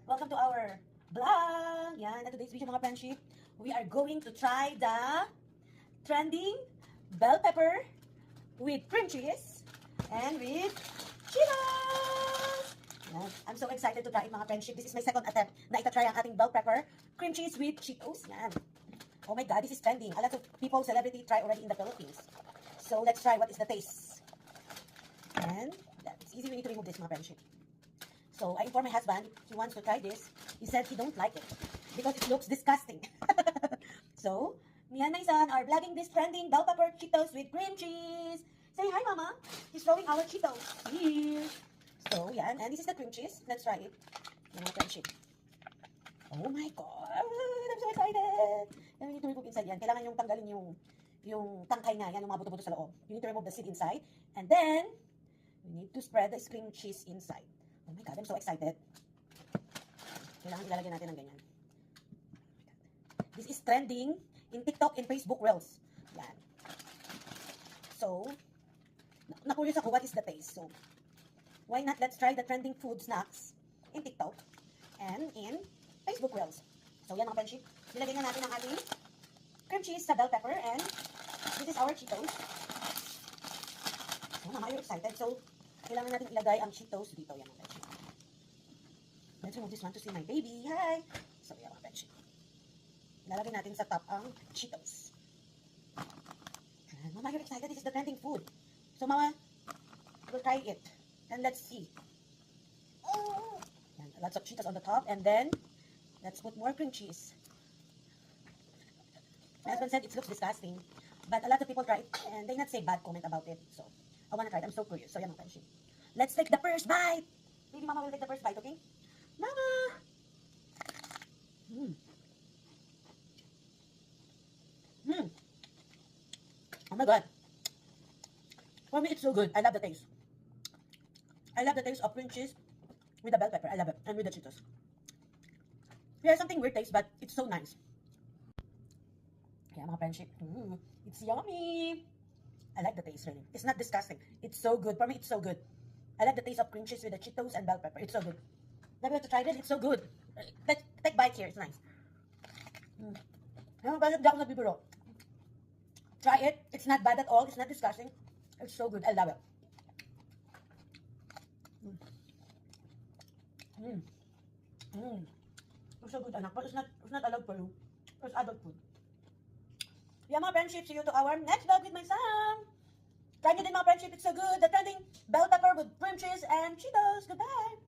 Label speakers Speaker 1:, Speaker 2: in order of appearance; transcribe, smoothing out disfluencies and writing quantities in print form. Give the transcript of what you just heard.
Speaker 1: Welcome to our vlog. Yan, at today's video mga friendship, we are going to try the trending bell pepper with cream cheese and with Cheetos. Yan. I'm so excited to try it mga friendship. This is my second attempt na ita-try ang ating bell pepper cream cheese with Cheetos. Yan. Oh my God, this is trending. A lot of people, celebrity, try already in the Philippines. So let's try what is the taste. And it's easy, we need to remove this mga friendship. So I informed my husband, he wants to try this. He said he don't like it because it looks disgusting. So, me and my son are vlogging this trending bell pepper Cheetos with cream cheese. Say hi, Mama. He's throwing our Cheetos here. So, yan. And this is the cream cheese. Let's try it. Yan mga friendship. Oh my God. I'm so excited. And we need to remove inside yan. Kailangan yung tanggalin yung tangkay nga. Yan, yung mga buto-buto sa loob. You need to remove the seed inside. And then, we need to spread the cream cheese inside. Oh my God, I'm so excited. Kailangan ilalagay natin ng ganyan. This is trending in TikTok and Facebook Reels. Yan. So, na-curious ako what is the taste. So, why not let's try the trending food snacks in TikTok and in Facebook Reels. So, yan mga friendship. Nilagay na natin ang ating cream cheese sa bell pepper and this is our Cheetos. So, Mama, you're excited. So, kailangan natin ilagay ang Cheetos dito. Yan mga friendship. Let's remove this one to see my baby. Hi! So, yan mga friendship. Ilalagay natin sa top ang Cheetos. And, Mama, you're excited. This is the trending food. So, Mama, we'll try it. And let's see. And lots of Cheetos on the top. And then, let's put more cream cheese. My husband said it looks disgusting. But a lot of people try it. And they not say bad comment about it. So, I wanna try it. I'm so curious. So, yan mga friendship. Let's take the first bite. Maybe Mama will take the first bite, okay? Mama! Oh my God. For me, it's so good. I love the taste. I love the taste of cream cheese with the bell pepper. I love it. And with the Cheetos. Yeah, something weird taste, but it's so nice. Kaya mga friendship, it's yummy. I like the taste, really. It's not disgusting. It's so good. For me, it's so good. I like the taste of cream cheese with the Cheetos and bell pepper. It's so good. Never have to try this. It's so good. Let's take bites here. It's nice. Ano ba? Hindi ako nagbibiro. Try it. It's not bad at all. It's not disgusting. It's so good. I love it. It's so good, anak. But it's not allowed for you. It's adult food. Yeah, mga friendship. See you to our next vlog with my son. Try nyo din mga friendship. It's so good. The trending bell pepper with cream cheese and Cheetos. Goodbye.